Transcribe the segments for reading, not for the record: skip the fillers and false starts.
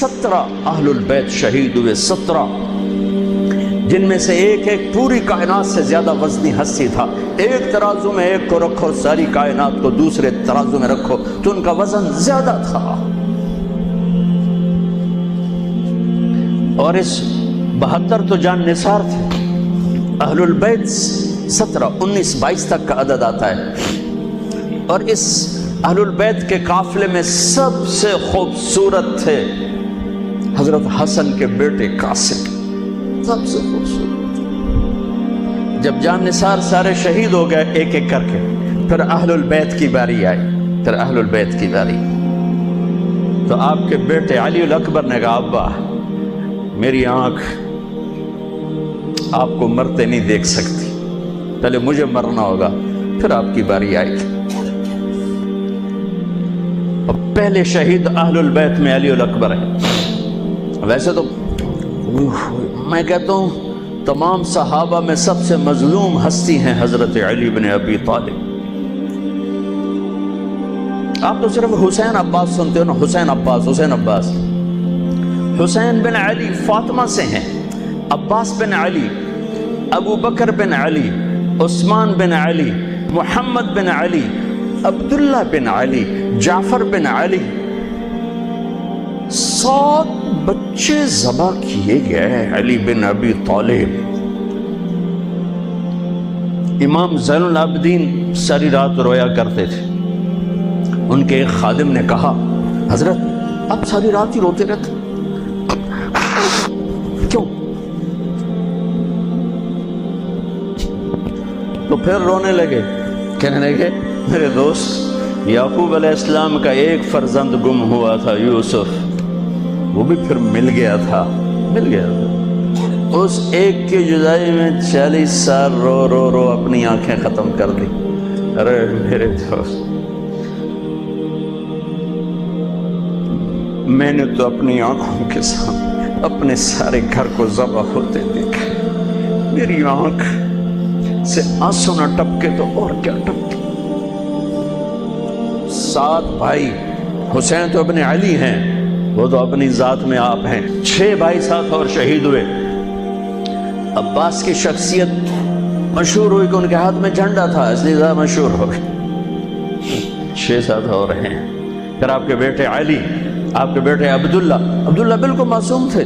17 اہل البیت شہید ہوئے، 17، جن میں سے ایک ایک پوری کائنات سے زیادہ وزنی ہستی تھا۔ ایک ترازو میں ایک کو رکھو، ساری کائنات کو دوسرے ترازو میں رکھو تو ان کا وزن زیادہ تھا۔ اور اس 72 تو جان نثار تھے۔ اہل البیت 17، 19، 22 تک کا عدد آتا ہے۔ اور اس اہل البیت کے قافلے میں سب سے خوبصورت تھے حضرت حسن کے بیٹے قاسم، سب سے خوبصورت۔ جب جان نثار سارے شہید ہو گئے ایک ایک کر کے، پھر اہل البیت کی باری آئی، پھر اہل البیت کی باری۔ تو آپ کے بیٹے علی الاکبر نے کہا ابا میری آنکھ آپ کو مرتے نہیں دیکھ سکتی، پہلے مجھے مرنا ہوگا پھر آپ کی باری آئے گی۔ اور پہلے شہید اہل البیت میں علی الاکبر ہے۔ ویسے تو میں کہتا ہوں تمام صحابہ میں سب سے مظلوم ہستی ہیں حضرت علی بن ابی طالب۔ آپ تو صرف حسین عباس سنتے ہو نا، حسین عباس، حسین عباس۔ حسین بن علی فاطمہ سے ہیں، عباس بن علی، ابو بکر بن علی، عثمان بن علی، محمد بن علی، عبداللہ بن علی، جعفر بن علی، 7 بچے ذبح کیے گئے علی بن ابی طالب۔ امام زین العابدین ساری رات رویا کرتے تھے۔ ان کے ایک خادم نے کہا حضرت آپ ساری رات ہی روتے رہتے کیوں؟ تو پھر رونے لگے، کہنے لگے میرے دوست یعقوب علیہ السلام کا ایک فرزند گم ہوا تھا، یوسف، وہ بھی پھر مل گیا تھا۔ اس ایک کی جدائی میں 40 سال رو رو رو اپنی آنکھیں ختم کر دی۔ ارے میرے دوست میں نے تو اپنی آنکھوں کے سامنے اپنے سارے گھر کو ذبح ہوتے دیکھا، میری آنکھ سے آنسو نہ ٹپکے تو اور کیا ٹپکے۔ 7 بھائی، حسین تو ابن علی ہیں، وہ تو اپنی ذات میں آپ ہیں، 6 بھائی ساتھ اور شہید ہوئے۔ عباس کی شخصیت مشہور ہوئی کہ ان کے ہاتھ میں جھنڈا تھا، اس لیے زیادہ مشہور ہو گئے۔ 6 ساتھ اور ہیں۔ پھر آپ کے بیٹے علی، آپ کے بیٹے عبداللہ بالکل معصوم تھے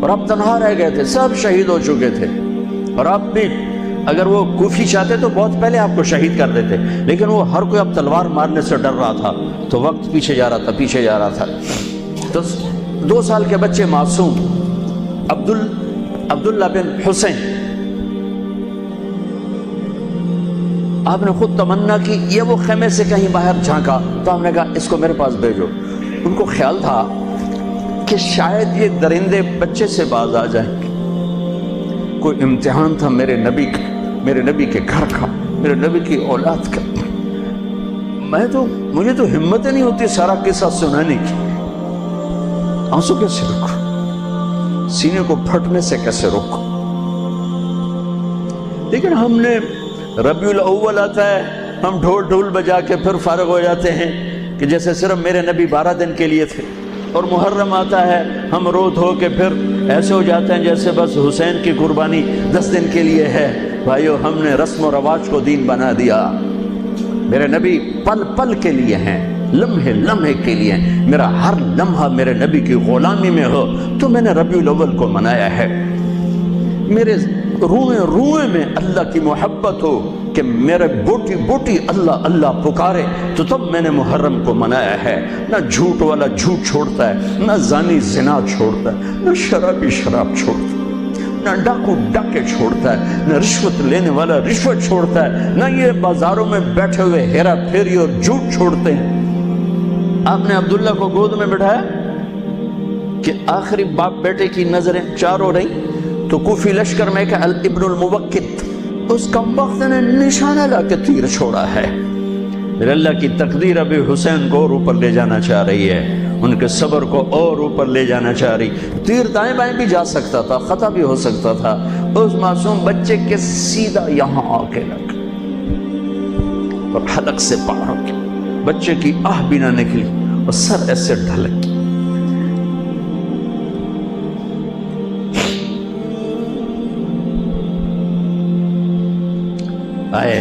اور آپ تنہا رہ گئے تھے، سب شہید ہو چکے تھے۔ اور آپ بھی اگر وہ کوفی چاہتے تو بہت پہلے آپ کو شہید کر دیتے، لیکن وہ ہر کوئی اب تلوار مارنے سے ڈر رہا تھا تو وقت پیچھے جا رہا تھا۔ تو 2 سال کے بچے معصوم عبداللہ بن حسین، آپ نے خود تمنا کی، یہ وہ خیمے سے کہیں باہر جھانکا تو ہم نے کہا اس کو میرے پاس بھیجو۔ ان کو خیال تھا کہ شاید یہ درندے بچے سے باز آ جائیں، کوئی امتحان تھا میرے نبی کے گھر کا، میرے نبی کی اولاد کا۔ مجھے تو ہمت نہیں ہوتی سارا قصہ سنانے کی، آنسو کیسے روکو، سینے کو پھٹنے سے کیسے روکو۔ لیکن ہم نے ربیع الاول آتا ہے، ہم ڈھول بجا کے پھر فارغ ہو جاتے ہیں کہ جیسے صرف میرے نبی 12 دن کے لیے تھے۔ اور محرم آتا ہے، ہم رو دھو کے پھر ایسے ہو جاتے ہیں جیسے بس حسین کی قربانی 10 دن کے لیے ہے۔ بھائیو، ہم نے رسم و رواج کو دین بنا دیا۔ میرے نبی پل پل کے لیے ہیں، لمحے لمحے کے لیے ہیں۔ میرا ہر لمحہ میرے نبی کی غلامی میں ہو تو میں نے ربیع الاول کو منایا ہے۔ میرے روئے میں اللہ کی محبت ہو کہ میرے بوٹی بوٹی اللہ اللہ پکارے تو تب میں نے محرم کو منایا ہے۔ نہ جھوٹ والا جھوٹ چھوڑتا ہے، نہ زانی زنا چھوڑتا ہے، نہ شرابی شراب چھوڑتا ہے، نہ ڈاکو ڈاکے چھوڑتا ہے، نہ رشوت لینے والا رشوت چھوڑتا ہے، نہ یہ بازاروں میں بیٹھے ہوئے ہیرا پھیری اور جھوٹ چھوڑتے ہیں۔ آپ نے عبداللہ کو گود میں بٹھایا کہ آخری باپ بیٹے کی نظریں 4 ہو رہی تو کوفی لشکر میں کہ ابن الموقت، اس کمبخت نے نشانہ لا کے تیر چھوڑا ہے۔ پھر اللہ کی تقدیر ابھی حسین کو اور اوپر لے جانا چاہ رہی ہے، ان کے صبر کو اور اوپر لے جانا چاہ رہی۔ تیر دائیں بائیں بھی جا سکتا تھا، خطا بھی ہو سکتا تھا، اس معصوم بچے کے سیدھا یہاں آ کے لگ اور حلق سے پار ہو گیا، بچے کی آہ بھی نہ نکلی اور سر ایسے ڈھلک گیا۔ آئے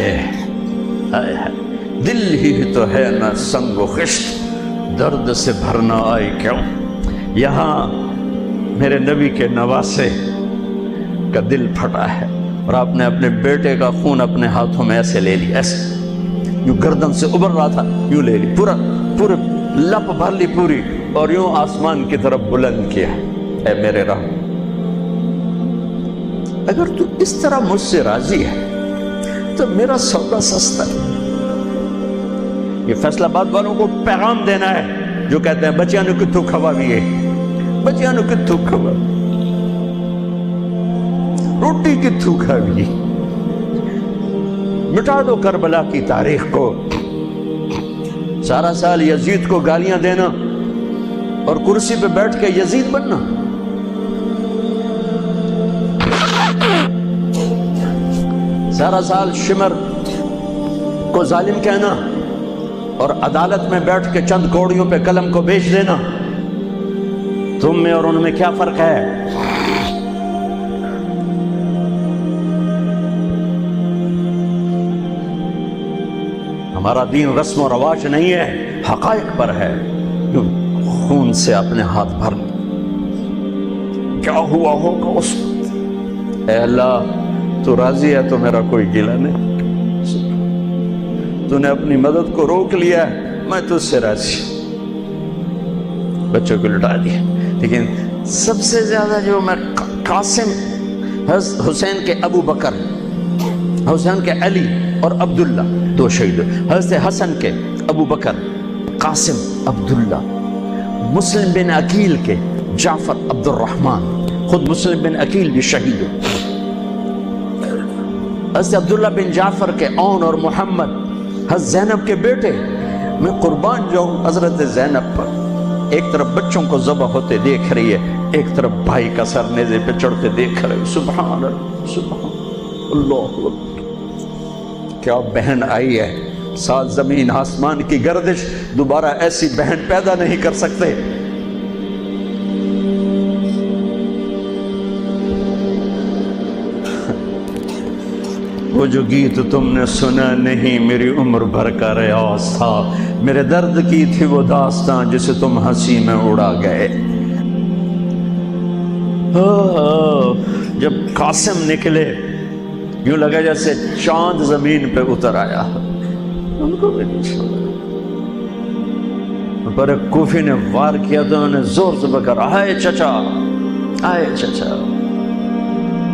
آئے دل ہی تو ہے نہ سنگ و خشت، درد سے بھرنا آئی کیوں؟ یہاں میرے نبی کے نواسے کا دل پھٹا ہے، اور آپ نے اپنے بیٹے کا خون اپنے ہاتھوں میں ایسے لے لیا، ایسے یوں گردن سے ابھر رہا تھا، یوں لے لی، پورے لپ بھر لی پوری، اور یوں آسمان کی طرف بلند کیا۔ اے میرے رب، اگر تو اس طرح مجھ سے راضی ہے تو میرا سودا سستا ہے۔ یہ فیصلہ آباد والوں کو پیغام دینا ہے جو کہتے ہیں بچیاں نے کتھو کھوا بھی ہے، بچیاں نے کتھو کھوا، روٹی کتھو کھا بھی، مٹا دو کربلا کی تاریخ کو۔ سارا سال یزید کو گالیاں دینا اور کرسی پہ بیٹھ کے یزید بننا، سارا سال شمر کو ظالم کہنا اور عدالت میں بیٹھ کے چند کوڑیوں پہ قلم کو بیچ دینا، تم میں اور ان میں کیا فرق ہے؟ ہمارا دین رسم و رواج نہیں ہے، حقائق پر ہے۔ خون سے اپنے ہاتھ بھر کیا ہوا ہوگا اس وقت؟ اے اللہ، تو راضی ہے تو میرا کوئی گلہ نہیں، تو نے اپنی مدد کو روک لیا ہے، میں تجھ سے راضی۔ بچوں کو لٹا دیا، لیکن سب سے زیادہ جو میں قاسم، حسین کے ابو بکر، حسین کے علی اور عبداللہ، دو شہید، حضرت حسن کے ابو بکر، قاسم، عبداللہ، مسلم بن عقیل کے جعفر عبد الرحمن، خود مسلم بن عقیل بھی شہید، حضرت عبداللہ بن جعفر کے اون اور محمد، حضرت زینب کے بیٹے۔ میں قربان جاؤں حضرت زینب پر، ایک طرف بچوں کو ذبح ہوتے دیکھ رہی ہے، ایک طرف بھائی کا سر نیزے پہ چڑھتے دیکھ رہے، سبحان اللہ، سبحان اللہ، کیا بہن آئی ہے۔ سات زمین آسمان کی گردش دوبارہ ایسی بہن پیدا نہیں کر سکتے۔ وہ جو گیت تم نے سنا نہیں میری عمر بھر کا ریاض تھا، میرے درد کی تھی وہ داستان جسے تم ہنسی میں اڑا گئے۔ جب قاسم نکلے یوں لگا جیسے چاند زمین پہ اتر آیا، ان کو بھی نہیں چھوڑا۔ پر ایک کوفی نے وار کیا تو انہوں نے زور سے پکڑا، آئے چچا، آئے چچا۔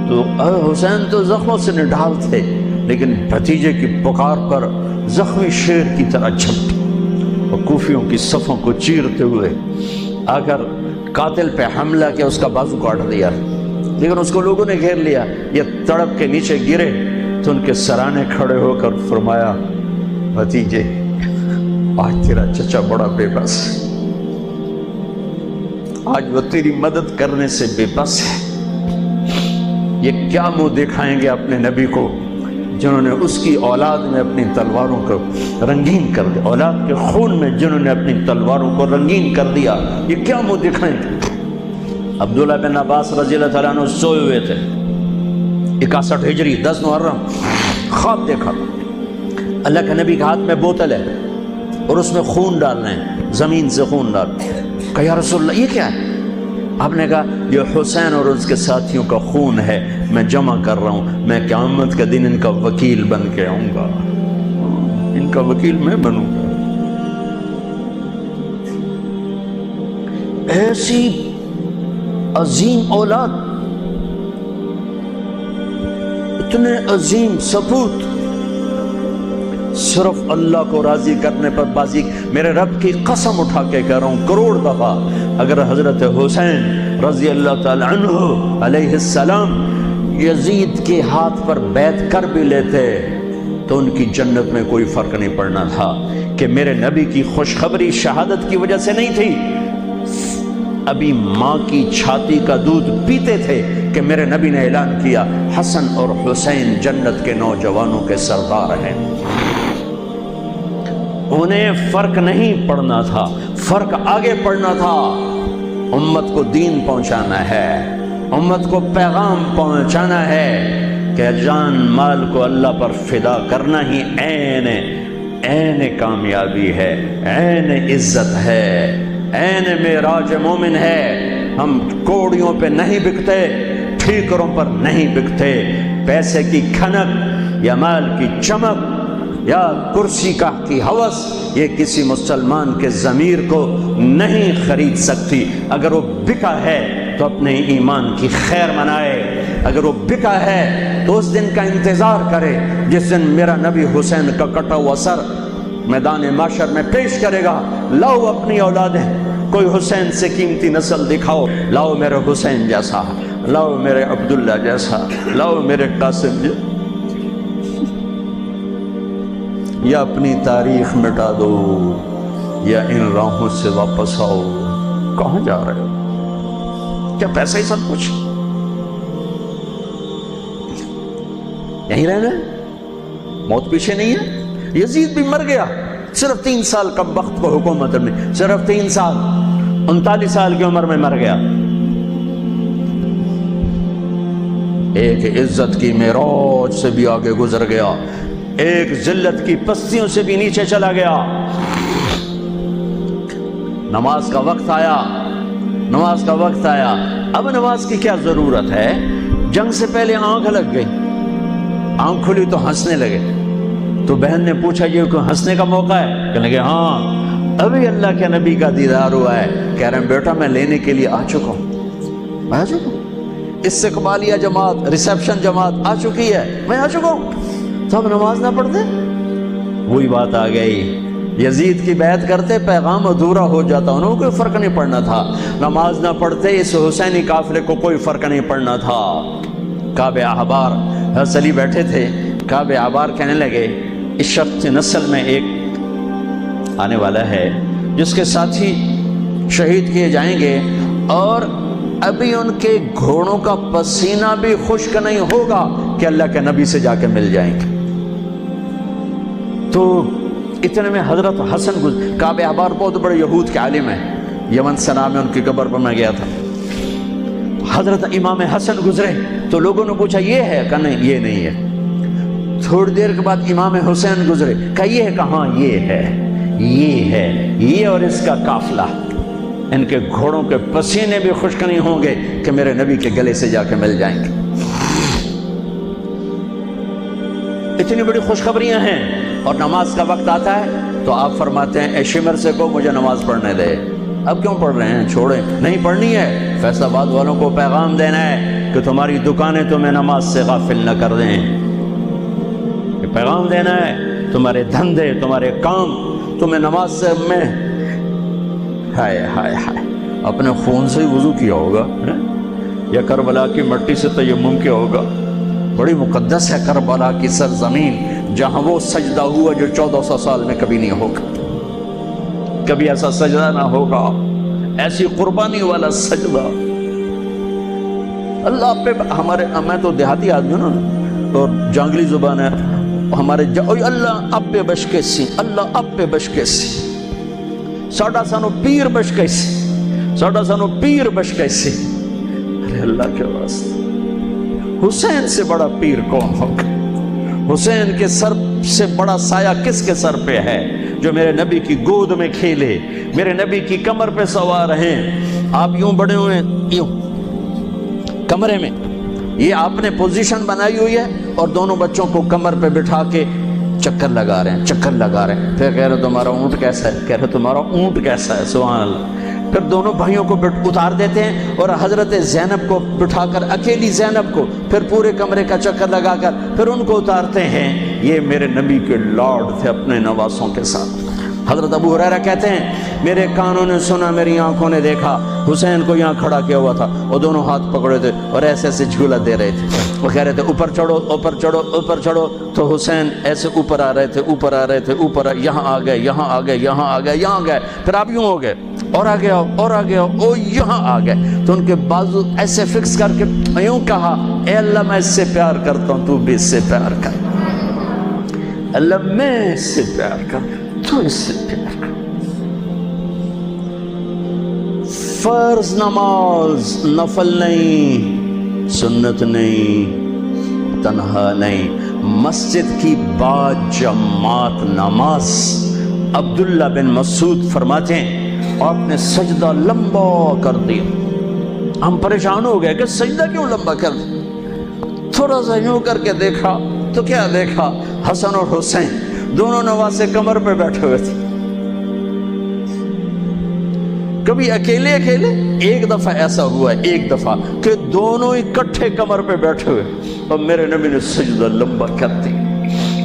تو حسین تو زخموں سے نڈھال تھے، لیکن بھتیجے کی پکار پر زخمی شیر کی طرح جھپٹے اور کوفیوں کی صفوں کو چیرتے ہوئے آ کر قاتل پہ حملہ کیا، اس کا بازو کاٹ دیا، لیکن اس کو لوگوں نے گھیر لیا۔ یہ تڑپ کے نیچے گرے تو ان کے سرانے کھڑے ہو کر فرمایا، بھتیجے آج تیرا چچا بڑا بے بس ہے، آج وہ تیری مدد کرنے سے بے بس ہے۔ یہ کیا منہ دکھائیں گے اپنے نبی کو جنہوں نے اس کی اولاد میں اپنی تلواروں کو رنگین کر دیا، اولاد کے خون میں جنہوں نے اپنی تلواروں کو رنگین کر دیا، یہ کیا منہ دکھائیں گے؟ عبداللہ بن عباس رضی اللہ تعالیٰ عنہ سوئے ہوئے تھے، 61 ہجری 10 محرم، خواب دیکھا، اللہ کے نبی کے ہاتھ میں بوتل ہے اور اس میں خون ڈالنا ہے، زمین سے خون ڈال۔ کہا یا رسول اللہ یہ کیا ہے؟ آپ نے کہا یہ حسین اور اس کے ساتھیوں کا خون ہے، میں جمع کر رہا ہوں، میں قیامت کا دن ان کا وکیل بن کے آؤں گا، ان کا وکیل میں بنوں گا۔ ایسی عظیم اولاد، اتنے عظیم سپوت، صرف اللہ کو راضی کرنے پر بازی۔ میرے رب کی قسم اٹھا کے کہہ رہا ہوں، کروڑ دفعہ اگر حضرت حسین رضی اللہ تعالی عنہ علیہ السلام یزید کے ہاتھ پر بیعت کر بھی لیتے تو ان کی جنت میں کوئی فرق نہیں پڑنا تھا، کہ میرے نبی کی خوشخبری شہادت کی وجہ سے نہیں تھی، ابھی ماں کی چھاتی کا دودھ پیتے تھے کہ میرے نبی نے اعلان کیا حسن اور حسین جنت کے نوجوانوں کے سردار ہیں۔ انہیں فرق نہیں پڑنا تھا، فرق آگے پڑنا تھا۔ امت کو دین پہنچانا ہے، امت کو پیغام پہنچانا ہے، کہ جان مال کو اللہ پر فدا کرنا ہی عین کامیابی ہے، عین عزت ہے، عین معراج مومن ہے۔ ہم کوڑیوں پہ نہیں بکتے، ٹھیکروں پر نہیں بکتے۔ پیسے کی کھنک یا مال کی چمک یا کرسی کا کی ہوس یہ کسی مسلمان کے ضمیر کو نہیں خرید سکتی۔ اگر وہ بکا ہے تو اپنے ایمان کی خیر منائے، اگر وہ بکا ہے تو اس دن کا انتظار کرے جس دن میرا نبی حسین کا کٹا ہوا سر میدان معاشر میں پیش کرے گا۔ لاؤ اپنی اولادیں، کوئی حسین سے قیمتی نسل دکھاؤ، لاؤ میرے حسین جیسا، لاؤ میرے عبداللہ جیسا، لاؤ میرے قاسم جیسا، یا اپنی تاریخ مٹا دو یا ان راہوں سے واپس آؤ۔ کہاں جا رہے ہو؟ کیا پیسہ ہی سب کچھ؟ یہیں رہنا ہے؟ موت پیچھے نہیں ہے؟ یزید بھی مر گیا صرف 3 سال کم وقت کو حکومت میں، صرف 3 سال، 39 سال کی عمر میں مر گیا۔ ایک عزت کی معراج سے بھی آگے گزر گیا، ایک ذلت کی پستیوں سے بھی نیچے چلا گیا۔ نماز کا وقت آیا، نماز کا وقت آیا۔ اب نماز کی کیا ضرورت ہے؟ جنگ سے پہلے آنکھ لگ گئی، آنکھ کھلی تو ہنسنے لگے۔ تو بہن نے پوچھا یہ کوئی ہنسنے کا موقع ہے؟ کہنے لگے ہاں، ابھی اللہ کے نبی کا دیدار ہوا ہے۔ کہہ رہے ہیں بیٹا میں لینے کے لیے آ چکا ہوں، میں آ چکا ہوں، استقبالیہ جماعت، ریسیپشن جماعت آ چکی ہے، میں آ چکا ہوں۔ تو ہم نماز نہ پڑھتے؟ وہی بات آ گئی، یزید کی بیعت کرتے پیغام ادھورا ہو جاتا، انہوں کو کوئی فرق نہیں پڑنا تھا۔ نماز نہ پڑھتے اس حسینی قافلے کو کوئی فرق نہیں پڑنا تھا۔ کعب احبار حضرت علی بیٹھے تھے، کعب احبار کہنے لگے اس شخص نسل میں ایک آنے والا ہے جس کے ساتھی شہید کیے جائیں گے اور ابھی ان کے گھوڑوں کا پسینہ بھی خشک نہیں ہوگا کہ اللہ کے نبی سے جا کے مل جائیں گے۔ تو اتنے میں حضرت حسن کعب احبار بہت بڑے یہود کے عالم ہیں، یمن سنا میں ان کی قبر پر میں گیا تھا۔ حضرت امام حسن گزرے تو لوگوں نے پوچھا یہ ہے؟ کہا نہیں یہ نہیں ہے۔ تھوڑی دیر کے بعد امام حسین گزرے، کہا یہ ہے؟ کہاں یہ ہے، یہ ہے، یہ اور اس کا قافلہ، ان کے گھوڑوں کے پسینے بھی خشک نہیں ہوں گے کہ میرے نبی کے گلے سے جا کے مل جائیں گے۔ اتنی بڑی خوشخبریاں ہیں اور نماز کا وقت آتا ہے تو آپ فرماتے ہیں اے شمر سے کو مجھے نماز پڑھنے دے۔ اب کیوں پڑھ رہے ہیں؟ چھوڑیں، نہیں پڑھنی ہے۔ فیصل آباد والوں کو پیغام دینا ہے کہ تمہاری دکانیں تمہیں نماز سے غافل نہ کر دیں، یہ پیغام دینا ہے۔ تمہارے دھندے، تمہارے کام تمہیں نماز سے میں ہائے ہائے ہائے اپنے خون سے ہی وضو کیا ہوگا یا کربلا کی مٹی سے تیمم کیا ہوگا۔ بڑی مقدس ہے کربلا کی سرزمین جہاں وہ سجدہ ہوا جو 1400 سال میں کبھی نہیں ہوگا، کبھی ایسا سجدہ نہ ہوگا، ایسی قربانی والا سجدہ۔ اللہ پہ ہمارے، میں تو دیہاتی آدمی ہوں نا اور جانگلی زبان ہے ہمارے، اللہ اب پہ بشکے سی، اللہ اب پہ بشکے سی، ساڈا سانو پیر بشکے سی، ساڈا سانو پیر بشکے سی۔ ارے اللہ کے واسطے، حسین سے بڑا پیر کون ہوگا؟ حسین کے سر سے بڑا سایہ کس کے سر پہ ہے جو میرے نبی کی گود میں کھیلے، میرے نبی کی کمر پہ سوار ہیں۔ آپ یوں بڑے ہوئے یوں کمرے میں، یہ آپ نے پوزیشن بنائی ہوئی ہے اور دونوں بچوں کو کمر پہ بٹھا کے چکر لگا رہے ہیں، چکر لگا رہے ہیں۔ پھر کہہ رہے تمہارا اونٹ کیسا ہے، کہہ رہے تمہارا اونٹ کیسا ہے، سبحان اللہ۔ پھر دونوں بھائیوں کو اتار دیتے ہیں اور حضرت زینب کو بٹھا کر، اکیلی زینب کو، پھر پورے کمرے کا چکر لگا کر پھر ان کو اتارتے ہیں۔ یہ میرے نبی کے لاڈ تھے اپنے نواسوں کے ساتھ۔ حضرت ابو ہریرہ کہتے ہیں میرے کانوں نے سنا، میری آنکھوں نے دیکھا، حسین کو یہاں کھڑا کیا ہوا تھا، وہ دونوں ہاتھ پکڑے تھے اور ایسے ایسے جھولا دے رہے تھے، وہ کہہ رہے تھے اوپر چڑھو اوپر چڑھو اوپر چڑھو، تو حسین ایسے اوپر آ رہے تھے، اوپر آ رہے تھے، اوپر یہاں آ گئے، یہاں آ گئے، یہاں آ گئے، یہاں گئے، پھر آپ یوں ہو گئے اور آ گیا اور آ گیا، او یہاں آ گئے، تو ان کے بازو ایسے فکس کر کے یوں کہا اے اللہ میں اس سے پیار کرتا ہوں، تو بھی اس سے پیار کر، اللہ میں اس سے پیار کر، تو اس سے پیار کر۔ فرض نماز نفل نہیں، سنت نہیں، تنہا نہیں، مسجد کی با جماعت نماز۔ عبداللہ بن مسعود فرماتے ہیں آپ نے سجدہ لمبا کر دیا، ہم پریشان ہو گئے کہ سجدہ کیوں لمبا کر دیا؟ تھوڑا سا یوں کر کے دیکھا تو کیا دیکھا؟ حسن اور حسین دونوں نواسے کمر پہ بیٹھے ہوئے تھے۔ کبھی اکیلے اکیلے، ایک دفعہ ایسا ہوا ہے، ایک دفعہ کہ دونوں اکٹھے کمر پہ بیٹھے ہوئے اور میرے نبی نے سجدہ لمبا کر دی۔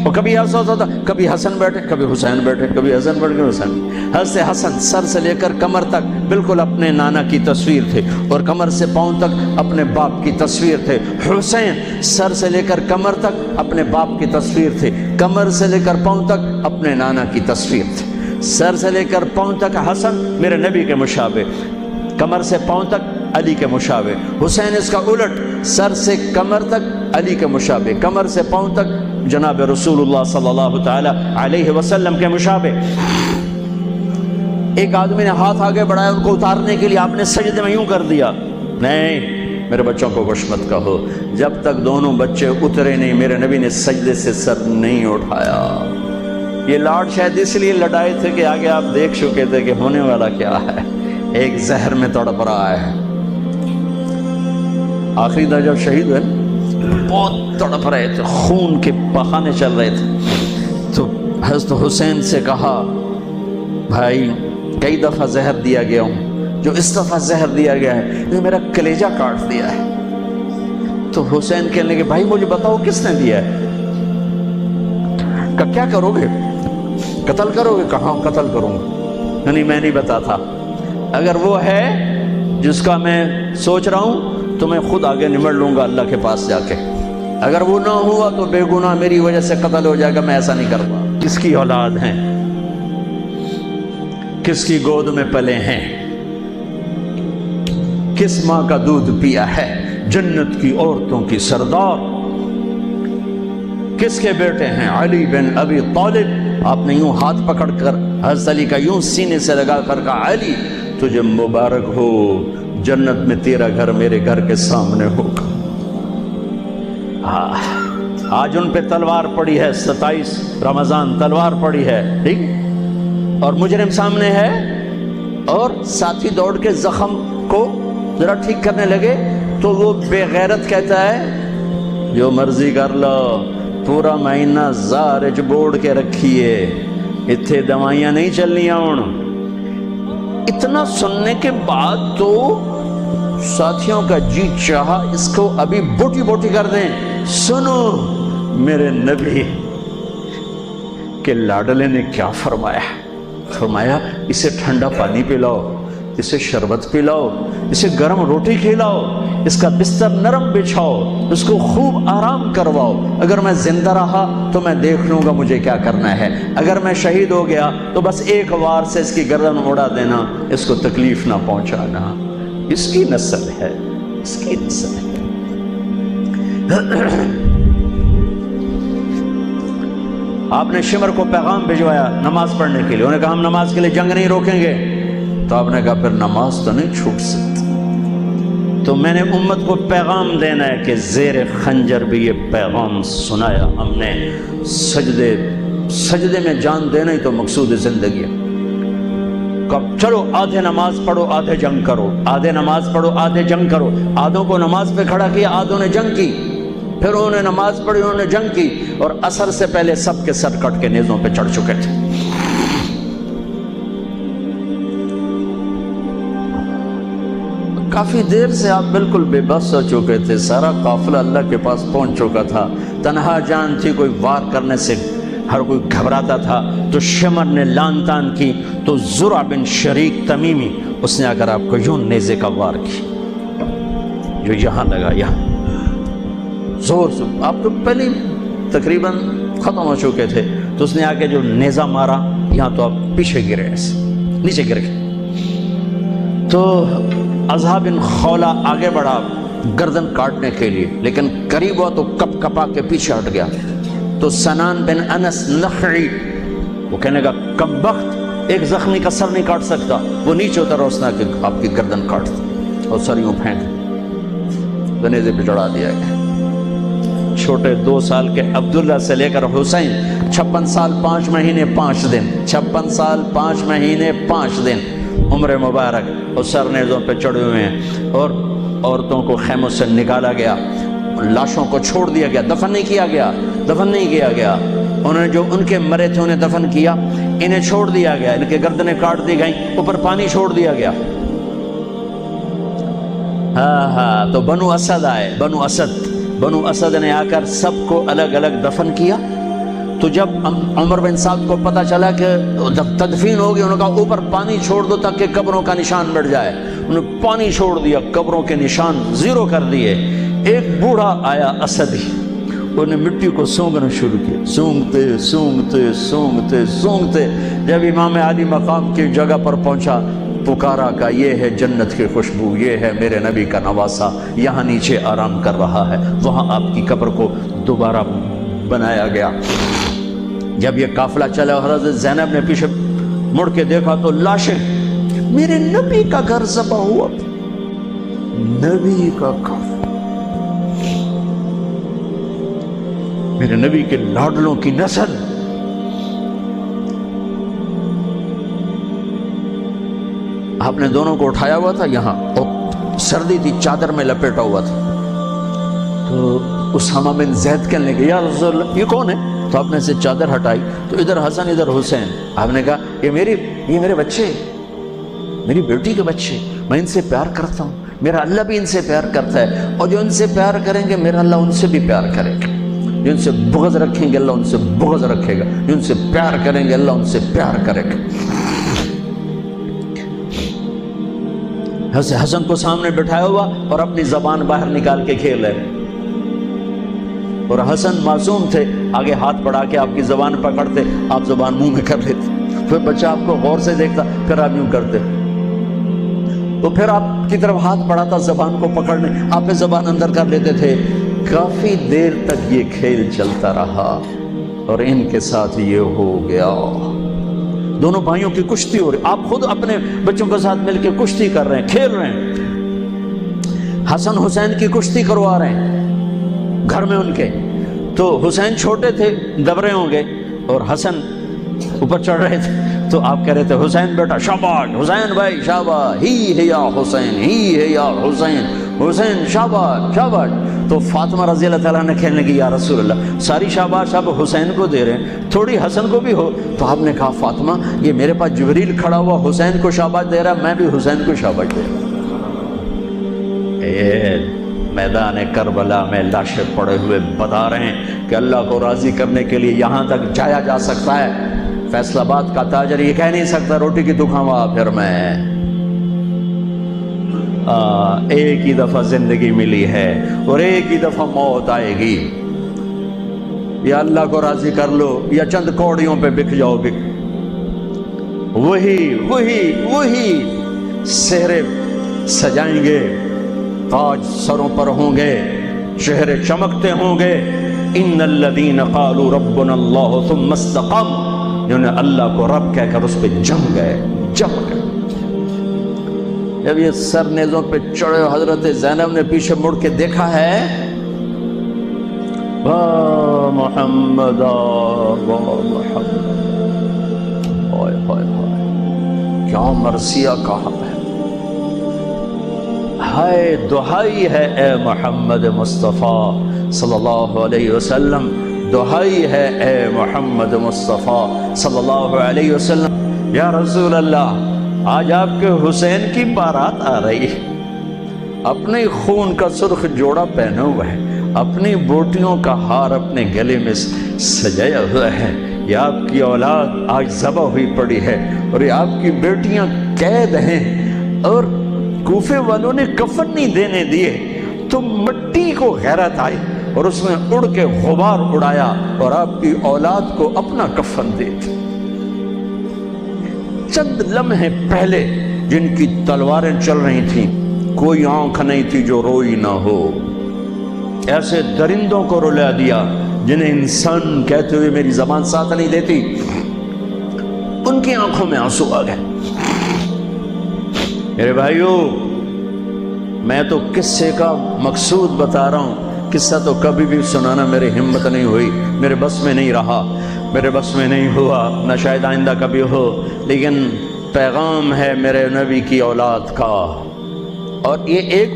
اور کبھی ایسا ہوتا تھا، کبھی حسن بیٹھے، کبھی حسین بیٹھے، کبھی حسن بیٹھ کے حسین۔ حضرت حسن سر سے لے کر کمر تک بالکل اپنے نانا کی تصویر تھے، اور کمر سے پاؤں تک اپنے باپ کی تصویر تھے۔ حسین سر سے لے کر کمر تک اپنے باپ کی تصویر تھے، کمر سے لے کر پاؤں تک اپنے نانا کی تصویر تھے۔ سر سے لے کر پاؤں تک حسن میرے نبی کے مشابہ، کمر سے پاؤں تک علی کے مشابہ۔ حسین اس کا الٹ، سر سے کمر تک علی کے مشابہ، کمر سے پاؤں تک جناب رسول اللہ صلی اللہ تعالی علیہ وسلم کے مشابہ۔ ایک آدمی نے ہاتھ آگے بڑھایا ان کو اتارنے کے لیے، آپ نے سجدے میں یوں کر دیا۔ نہیں، میرے بچوں کو کچھ مت کہو، جب تک دونوں بچے اترے نہیں میرے نبی نے سجدے سے سر نہیں اٹھایا۔ یہ لاڈ شاید اس لیے لڑائے تھے کہ آگے آپ دیکھ چکے تھے کہ ہونے والا کیا ہے، ایک زہر میں تڑپ رہا ہے۔ آخری دن جب شہید ہوئے بہت تڑپ رہے تھے، خون کے بہانے چل رہے تھے، تو حضرت حسین سے کہا بھائی کئی دفعہ زہر دیا گیا ہوں، جو اس دفعہ زہر دیا گیا ہے یہ میرا کلیجہ کاٹ دیا ہے۔ تو حسین کہنے لگے بھائی مجھے بتاؤ کس نے دیا ہے؟ کہ کیا کرو گے؟ قتل کرو گے؟ کہاں قتل کروں گا، نہیں میں نہیں بتاتا، اگر وہ ہے جس کا میں سوچ رہا ہوں تو میں خود آگے نمٹ لوں گا اللہ کے پاس جا کے، اگر وہ نہ ہوا تو بے گناہ میری وجہ سے قتل ہو جائے گا، میں ایسا نہیں کروں گا۔ کس کی اولاد ہیں، کس کی گود میں پلے ہیں، کس ماں کا دودھ پیا ہے، جنت کی عورتوں کی سردار کس کے بیٹے ہیں؟ علی بن ابی طالب۔ آپ نے یوں ہاتھ پکڑ کر حضرت علی کا یوں سینے سے لگا کر کہا علی تجھے مبارک ہو، جنت میں تیرا گھر میرے گھر کے سامنے ہوگا۔ آج ان پہ تلوار پڑی ہے، 27 رمضان تلوار پڑی ہے، ٹھیک، اور مجرم سامنے ہے، اور ساتھی دوڑ کے زخم کو ذرا ٹھیک کرنے لگے تو وہ بے غیرت کہتا ہے جو مرضی کر لو، پورا مہینہ زارج بوڑ کے رکھیے، اتھے دوائیاں نہیں چلنیاں ہوں۔ اتنا سننے کے بعد تو ساتھیوں کا جی چاہا اس کو ابھی بوٹی بوٹی کر دیں۔ سنو میرے نبی کے لاڈلے نے کیا فرمایا، فرمایا اسے ٹھنڈا پانی پلاؤ، اسے شربت پلاؤ، اسے گرم روٹی کھلاؤ، اس کا بستر نرم بچھاؤ، اس کو خوب آرام کرواؤ، اگر میں زندہ رہا تو میں دیکھ لوں گا مجھے کیا کرنا ہے، اگر میں شہید ہو گیا تو بس ایک وار سے اس کی گردن اڑا دینا، اس کو تکلیف نہ پہنچانا۔ اس کی نسل ہے، اس کی نسل ہے۔ آپ نے شمر کو پیغام بھجوایا نماز پڑھنے کے لیے، انہوں نے کہا ہم نماز کے لیے جنگ نہیں روکیں گے، تو آپ نے کہا پھر نماز تو نہیں چھوٹ سکتی، تو میں نے امت کو پیغام دینا ہے کہ زیر خنجر بھی یہ پیغام سنایا ہم نے، سجدے میں جان دینا ہی تو مقصود زندگی ہے۔ کب چلو آدھے نماز پڑھو آدھے جنگ کرو، آدھے نماز پڑھو آدھے جنگ کرو، آدھوں کو نماز پہ کھڑا کیا، آدھوں نے جنگ کی، پھر انہوں نے نماز پڑھی انہوں نے جنگ کی، اور عصر سے پہلے سب کے سر کٹ کے نیزوں پہ چڑھ چکے تھے۔ کافی دیر سے آپ بالکل بے بس ہو چکے تھے، سارا قافلہ اللہ کے پاس پہنچ چکا تھا، تنہا جان تھی، کوئی وار کرنے سے ہر کوئی گھبراتا تھا، تو شمر نے لان تان کی، تو زرع بن شریک تمیمی اس نے اگر آپ کو یوں نیزے کا وار کی، جو یہاں لگا، یہاں زور سے، آپ تو پہلے تقریباً ختم ہو چکے تھے، تو اس نے آ کے جو نیزہ مارا یہاں، تو آپ پیچھے گرے، ایسے نیچے گر گئے۔ تو اضحیٰ بن خولہ آگے بڑھا گردن کاٹنے کے لیے، لیکن قریب ہوا تو کپ کپا کے پیچھے ہٹ گیا، تو سنان بن انس نخعی وہ کہنے کا کم بخت، ایک زخمی کا سر نہیں کاٹ سکتا، وہ نیچے اترا، اس نے کہ آپ کی گردن کاٹ دی اور سر یوں پھینک نیزے پہ چڑھا دیا گیا۔ چھوٹے 2 سال کے عبداللہ سے لے کر حسین 56 سال 5 مہینے 5 دن 56 سال 5 مہینے 5 دن عمر مبارک اور سر نیزوں پہ چڑھے ہوئے ہیں، اور عورتوں کو خیموں سے نکالا گیا، لاشوں کو چھوڑ دیا گیا، دفن نہیں کیا گیا، انہوں نے جو ان کے مرے تھے انہیں دفن کیا، انہیں چھوڑ دیا گیا، ان کے گردنیں کاٹ دی گئیں، اوپر پانی چھوڑ دیا گیا۔ ہاں تو بنو اسد آئے، بنو اسد نے آ کر سب کو الگ الگ دفن کیا۔ تو جب عمر بن سعد کو پتہ چلا کہ تدفین ہوگی، انہوں نے کہا اوپر پانی چھوڑ دو تاکہ قبروں کا نشان مٹ جائے، انہوں نے پانی چھوڑ دیا، قبروں کے نشان زیرو کر دیے۔ ایک بوڑھا آیا اسدی، انہوں نے مٹی کو سونگنا شروع کیا، سونگتے جب امام علی مقام کی جگہ پر پہنچا، پکارا کہ یہ ہے جنت کی خوشبو، یہ ہے میرے نبی کا نواسہ، یہاں نیچے آرام کر رہا ہے۔ وہاں آپ کی قبر کو دوبارہ بنایا گیا۔ جب یہ قافلہ چلا، حضرت زینب نے پیچھے مڑ کے دیکھا تو لاشیں، میرے نبی کا گھر ذبح ہوا، نبی کا گھر، میرے نبی کے لاڈلوں کی نسل۔ آپ نے دونوں کو اٹھایا ہوا تھا یہاں، اور سردی تھی، چادر میں لپیٹا ہوا تھا۔ تو اسامہ بن زید کہنے لگے یا رسول اللہ یہ کون ہے؟ تو آپ نے سے چادر ہٹائی تو ادھر حسن ادھر حسین۔ آپ نے کہا یہ میرے بچے، میری بیٹی کے بچے، میں ان سے پیار کرتا ہوں، میرا اللہ بھی ان سے پیار کرتا ہے، اور جو ان سے پیار کریں گے میرا اللہ ان سے بھی پیار کرے گا، جو ان سے بغض رکھیں گے اللہ ان سے بغض رکھے گا، جو ان سے پیار کریں گے اللہ ان سے پیار کرے گا۔ حسن کو سامنے بٹھایا ہوا اور اپنی زبان باہر نکال کے کھیل رہے، اور حسن معصوم تھے، آگے ہاتھ بڑھا کے آپ کی زبان پکڑتے، آپ زبان منہ میں کر لیتے، پھر بچہ آپ کو غور سے دیکھتا، پھر آپ یوں کرتے، تو پھر آپ کی طرف ہاتھ بڑھاتا زبان کو پکڑنے، آپ پہ زبان اندر کر لیتے تھے۔ کافی دیر تک یہ کھیل چلتا رہا اور ان کے ساتھ یہ ہو گیا۔ دونوں بھائیوں کی کشتی ہو رہی، آپ خود اپنے بچوں کے ساتھ مل کے کشتی کر رہے ہیں، کھیل رہے ہیں، حسن حسین کی کشتی کروا رہے ہیں گھر میں ان کے۔ تو حسین چھوٹے تھے، دبرے ہوں گے، اور حسن اوپر چڑھ رہے تھے، تو آپ کہہ رہے تھے حسین بیٹا شاباش، حسین بھائی شاباش، ہی ہے یا حسین، ہی ہے یا حسین، حسین شاباش شاباش۔ تو فاطمہ رضی اللہ تعالیٰ نے کہنے لگی یا رسول اللہ ساری شاباش آپ حسین کو دے رہے ہیں، تھوڑی حسن کو بھی ہو۔ تو آپ نے کہا فاطمہ یہ میرے پاس جبریل کھڑا ہوا حسین کو شاباش دے رہا ہے، میں بھی حسین کو شاباش دے رہا ہوں۔ میدان کربلا میں لاشیں پڑے ہوئے بتا رہے ہیں کہ اللہ کو راضی کرنے کے لیے یہاں تک جایا جا سکتا ہے۔ فیصل آباد کا تاجر یہ کہہ نہیں سکتا روٹی کی تو کھاوا پھر میں، ایک ہی دفعہ زندگی ملی ہے اور ایک ہی دفعہ موت آئے گی، یا اللہ کو راضی کر لو یا چند کوڑیوں پہ بک جاؤ، بک وہی سہرے سجائیں گے، تاج سروں پر ہوں گے، چہرے چمکتے ہوں گے۔ ان الذین قالوا ربنا اللہ ثم استقاموا، جنہوں نے اللہ کو رب کہہ کر اس پہ جم گئے۔ جب یہ سر نیزوں پہ چڑھے، حضرت زینب نے پیچھے مڑ کے دیکھا ہے، واہ محمد واہ محمد، ہائے ہائے ہائے کیا مرثیہ کہا ہے، ہائے دہائی ہے اے محمد مصطفیٰ صلی اللہ علیہ وسلم، دہائی ہے اے محمد مصطفیٰ صلی اللہ علیہ وسلم۔ یا رسول اللہ آج آپ کے حسین کی بارات آ رہی ہے، اپنے خون کا سرخ جوڑا پہنا ہوا ہے، اپنی بوٹیوں کا ہار اپنے گلے میں سجایا ہوا ہے، یہ آپ کی اولاد آج ذبح ہوئی پڑی ہے اور یہ آپ کی بیٹیاں قید ہیں، اور کوفے والوں نے کفن نہیں دینے دیے، تو مٹی کو غیرت آئی اور اس نے اڑ کے غبار اڑایا اور آپ کی اولاد کو اپنا کفن دے دیا۔ چند لمحے پہلے جن کی تلواریں چل رہی تھیں، کوئی آنکھ نہیں تھی جو روئی نہ ہو، ایسے درندوں کو رلا دیا جنہیں انسان کہتے ہوئے میری زبان ساتھ نہیں دیتی، ان کی آنکھوں میں آنسو آ گئے۔ میرے بھائیو میں تو قصے کا مقصود بتا رہا ہوں قصہ تو کبھی بھی سنانا میری ہمت نہیں ہوئی، میرے بس میں نہیں رہا، میرے بس میں نہیں ہوا، نہ شاید آئندہ کبھی ہو، لیکن پیغام ہے میرے نبی کی اولاد کا۔ اور یہ ایک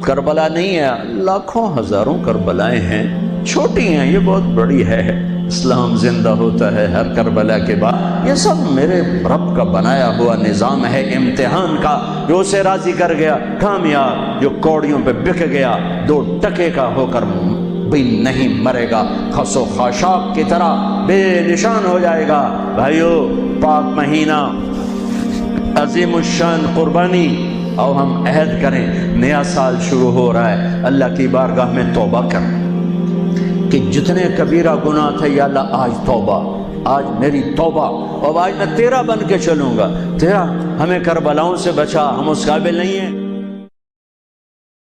کربلا نہیں ہے، لاکھوں ہزاروں کربلائیں ہیں، چھوٹی ہیں، یہ بہت بڑی ہے۔ اسلام زندہ ہوتا ہے ہر کربلا کے بعد۔ یہ سب میرے رب کا بنایا ہوا نظام ہے امتحان کا، جو اسے راضی کر گیا کامیاب، جو کوڑیوں پہ بک گیا 2 ٹکے کا ہو کر بھی نہیں مرے گا، خس و خاشاک کی طرح بے نشان ہو جائے گا۔ بھائیو، پاک مہینہ، عظیم الشان قربانی، اور ہم عہد کریں، نیا سال شروع ہو رہا ہے، اللہ کی بارگاہ میں توبہ کر کہ جتنے کبیرہ گناہ تھے یا اللہ آج توبہ، آج میری توبہ، اور آج میں تیرا بن کے چلوں گا، تیرا ہمیں کربلاؤں سے بچا، ہم اس قابل نہیں ہیں۔